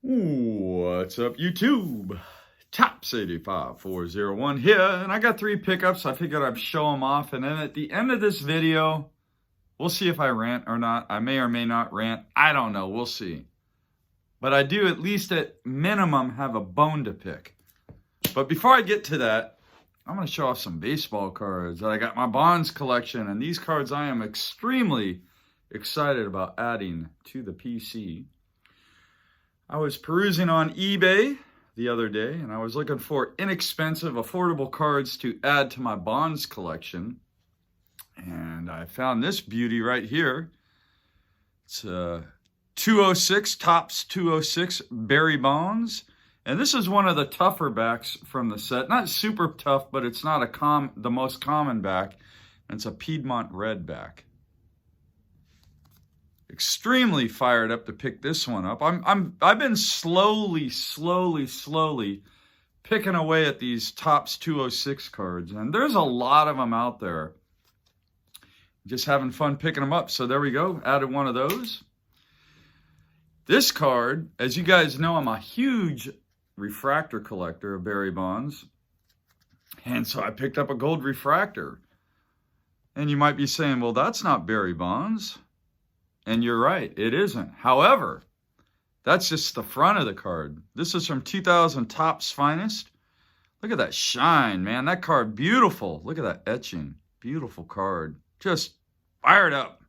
What's up, YouTube? Tops85401 here, and I got 3 pickups. I figured I'd show them off, and then at the end of this video, we'll see if I rant or not. I may or may not rant. I don't know. We'll see. But I do at least at minimum have a bone to pick. But before I get to that, I'm going to show off some baseball cards. I got my Bonds collection, and these cards I am extremely excited about adding to the PC. I was perusing on eBay the other day, and I was looking for inexpensive, affordable cards to add to my Bonds collection. And I found this beauty right here. It's a 206, Topps 206 Barry Bonds. And this is one of the tougher backs from the set. Not super tough, but it's not the most common back. And it's a Piedmont Red back. Extremely fired up to pick this one up. I've been slowly picking away at these Topps 206 cards, and there's a lot of them out there. Just having fun picking them up. So there we go. Added one of those. This card, as you guys know, I'm a huge refractor collector of Barry Bonds, and so I picked up a gold refractor. And you might be saying, well, that's not Barry Bonds. And you're right, it isn't. However, that's just the front of the card. This is from 2000 Topps Finest. Look at that shine, man. That card, beautiful. Look at that etching. Beautiful card. Just fired up.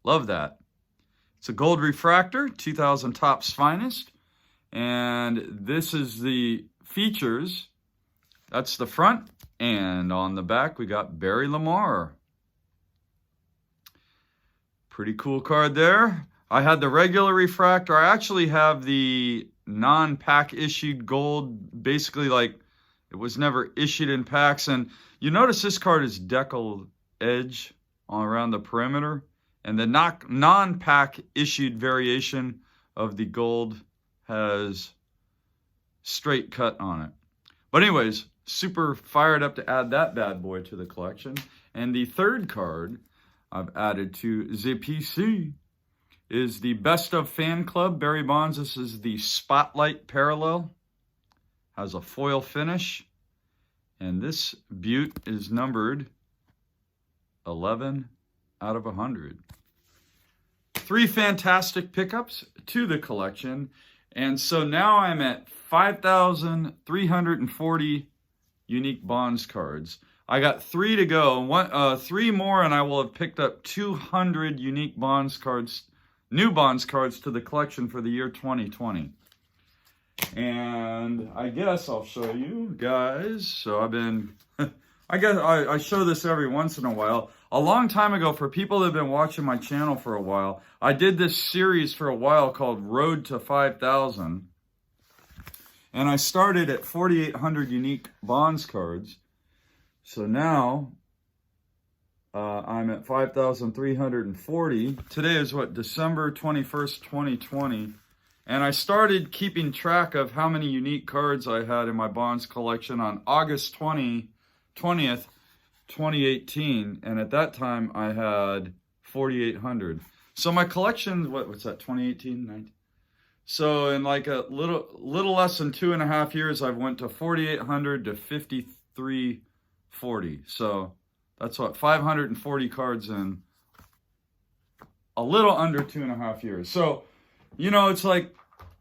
Love that. It's a gold refractor, 2000 Topps Finest. And this is the features. That's the front. And on the back, we got Barry Lamar. Pretty cool card there. I had the regular refractor. I actually have the non-pack issued gold. Basically, like, it was never issued in packs. And you notice this card is deckled edge all around the perimeter. And the non-pack issued variation of the gold has straight cut on it. But anyways, super fired up to add that bad boy to the collection. And the third card I've added to the PC is the Best of Fan Club Barry Bonds. This is the Spotlight Parallel. Has a foil finish. And this beaut is numbered 11 out of 100. 3 fantastic pickups to the collection. And so now I'm at 5,340 unique Bonds cards. I got 3 to go. 3 more, and I will have picked up 200 unique Bonds cards, new Bonds cards to the collection for the year 2020. And I guess I'll show you guys. So I've been, I show this every once in a while. A long time ago, for people that have been watching my channel for a while, I did this series for a while called Road to 5,000. And I started at 4,800 unique Bonds cards. So now I'm at 5,340. Today is what, December 21st, 2020. And I started keeping track of how many unique cards I had in my Bonds collection on August 20th, 2018. And at that time I had 4,800. So my collection, what's that, 2018, 19? So in like a little less than 2.5 years, I've went to 4,800 to 5,340. So that's what, 540 cards in a little under 2.5 years. So, you know, it's like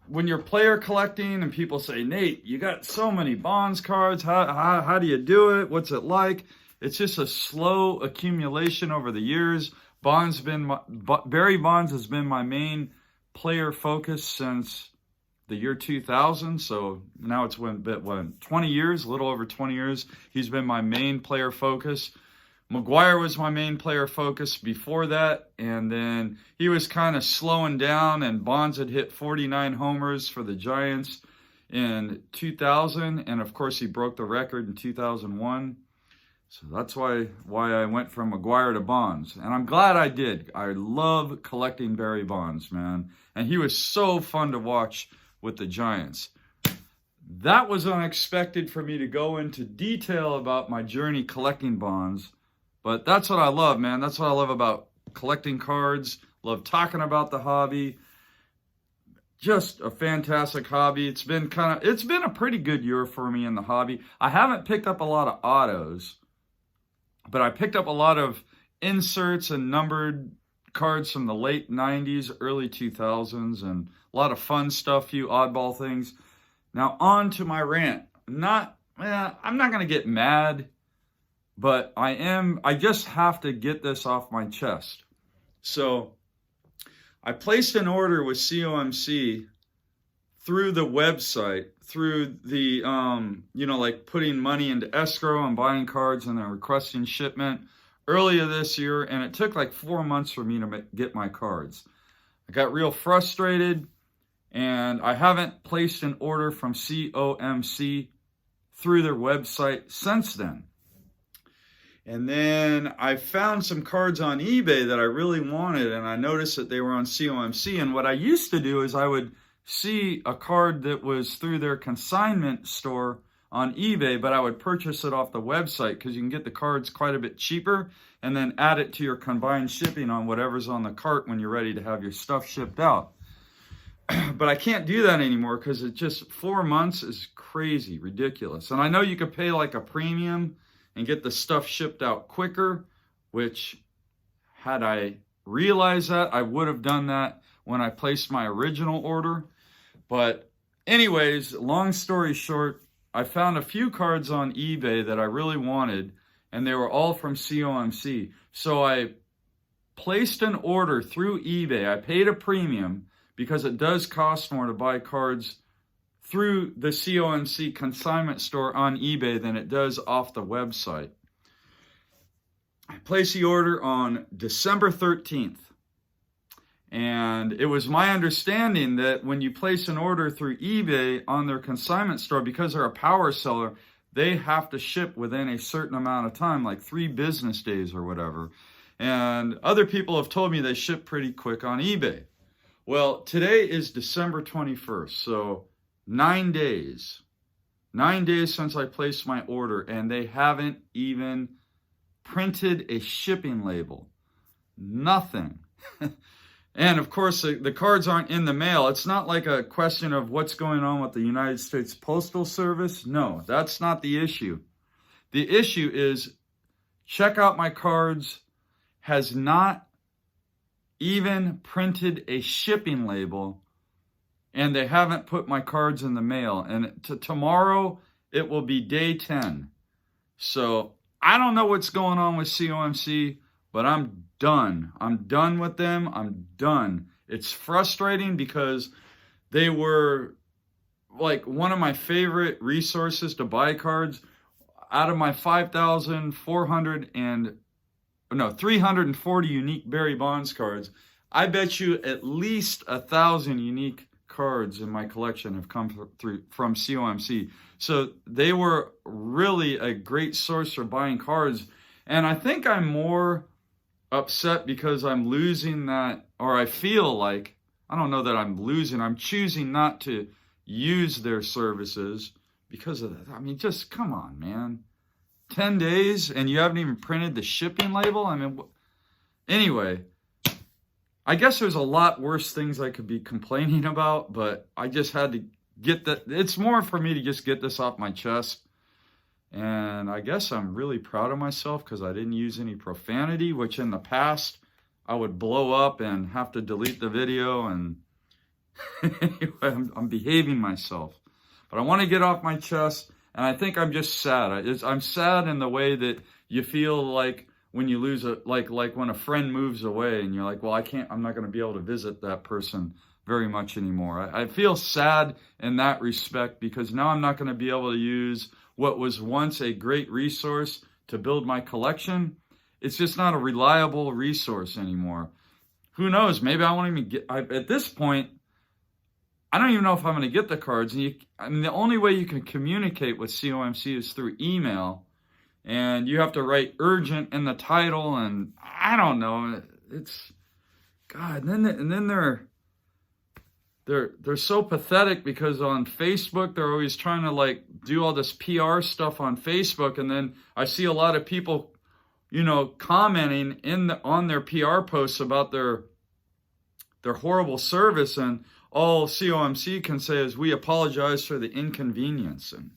when you're player collecting and people say, Nate, you got so many Bonds cards. How do you do it? What's it like? It's just a slow accumulation over the years. Barry Bonds has been my main player focus since the year 2000, so now it's been 20 years, a little over 20 years. He's been my main player focus. McGuire was my main player focus before that, and then he was kind of slowing down, and Bonds had hit 49 homers for the Giants in 2000, and of course he broke the record in 2001. So that's why I went from McGuire to Bonds, and I'm glad I did. I love collecting Barry Bonds, man, and he was so fun to watch with the Giants. That was unexpected for me to go into detail about my journey collecting Bonds, but that's what I love, man. That's what I love about collecting cards, love talking about the hobby. just a fantastic hobby. It's been a pretty good year for me in the hobby. I haven't picked up a lot of autos, but I picked up a lot of inserts and numbered cards from the late 90s, early 2000s, and a lot of fun stuff, few oddball things. Now on to my rant. I'm not going to get mad, but I just have to get this off my chest. So I placed an order with COMC through the website, through the, like putting money into escrow and buying cards and then requesting shipment earlier this year. And it took like 4 months for me to get my cards. I got real frustrated, and I haven't placed an order from COMC through their website since then. And then I found some cards on eBay that I really wanted, and I noticed that they were on COMC. And what I used to do is I would see a card that was through their consignment store on eBay, but I would purchase it off the website because you can get the cards quite a bit cheaper and then add it to your combined shipping on whatever's on the cart when you're ready to have your stuff shipped out. But I can't do that anymore because it just 4 months is crazy, ridiculous. And I know you could pay like a premium and get the stuff shipped out quicker, which had I realized that, I would have done that when I placed my original order. But anyways, long story short, I found a few cards on eBay that I really wanted, and they were all from COMC. So I placed an order through eBay. I paid a premium because it does cost more to buy cards through the COMC consignment store on eBay than it does off the website. I placed the order on December 13th. And it was my understanding that when you place an order through eBay on their consignment store, because they're a power seller, they have to ship within a certain amount of time, like 3 business days or whatever. And other people have told me they ship pretty quick on eBay. Well, today is December 21st, so 9 days. 9 days since I placed my order, and they haven't even printed a shipping label. Nothing. And of course, the cards aren't in the mail. It's not like a question of what's going on with the United States Postal Service. No, that's not the issue. The issue is, check out my cards has not even printed a shipping label, and they haven't put my cards in the mail. And tomorrow, it will be day 10. So I don't know what's going on with COMC, but I'm done. I'm done with them. I'm done. It's frustrating because they were like one of my favorite resources to buy cards. Out of my 340 unique Barry Bonds cards, I bet you at least 1,000 unique cards in my collection have come through from COMC. So they were really a great source for buying cards. And I think I'm more upset because I'm losing that, or I feel like, I don't know that I'm losing, I'm choosing not to use their services because of that. I mean, just come on, man. 10 days and you haven't even printed the shipping label? I mean, anyway, I guess there's a lot worse things I could be complaining about, but I just had to get that. It's more for me to just get this off my chest. And I guess I'm really proud of myself because I didn't use any profanity, which in the past I would blow up and have to delete the video. And anyway, I'm behaving myself. But I want to get off my chest, and I think I'm just sad. I'm sad in the way that you feel like when you lose like when a friend moves away and you're like, well, I'm not going to be able to visit that person very much anymore. I feel sad in that respect because now I'm not going to be able to use what was once a great resource to build my collection. It's just not a reliable resource anymore. Who knows? Maybe I won't even get, at this point, I don't even know if I'm going to get the cards. And the only way you can communicate with COMC is through email. And you have to write urgent in the title. And I don't know. It's, God, and then they're so pathetic because on Facebook, they're always trying to like do all this PR stuff on Facebook. And then I see a lot of people, commenting on their PR posts about their horrible service. And all COMC can say is, we apologize for the inconvenience. And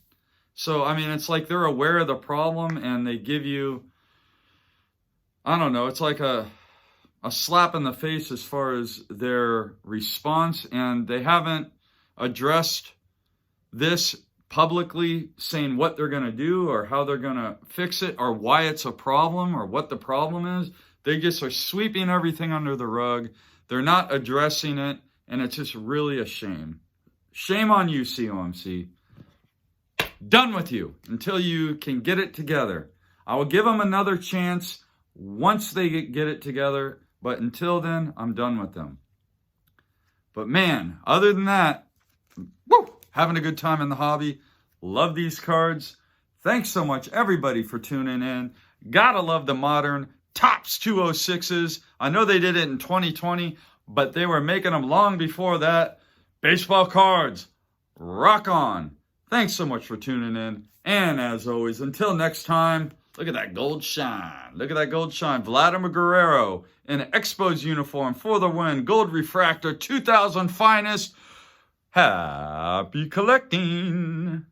so, I mean, it's like they're aware of the problem and they give you, I don't know, it's like a slap in the face as far as their response. And they haven't addressed this publicly, saying what they're going to do or how they're going to fix it or why it's a problem or what the problem is. They just are sweeping everything under the rug. They're not addressing it, and it's just really a shame. Shame on you, COMC. Done with you until you can get it together. I will give them another chance once they get it together, but until then, I'm done with them. But man, other than that, woo, having a good time in the hobby. Love these cards. Thanks so much, everybody, for tuning in. Gotta love the modern Topps 206s. I know they did it in 2020, but they were making them long before that. Baseball cards. Rock on. Thanks so much for tuning in. And as always, until next time, look at that gold shine. Look at that gold shine. Vladimir Guerrero in an Expos uniform for the win. Gold refractor, 2000 finest. Happy collecting.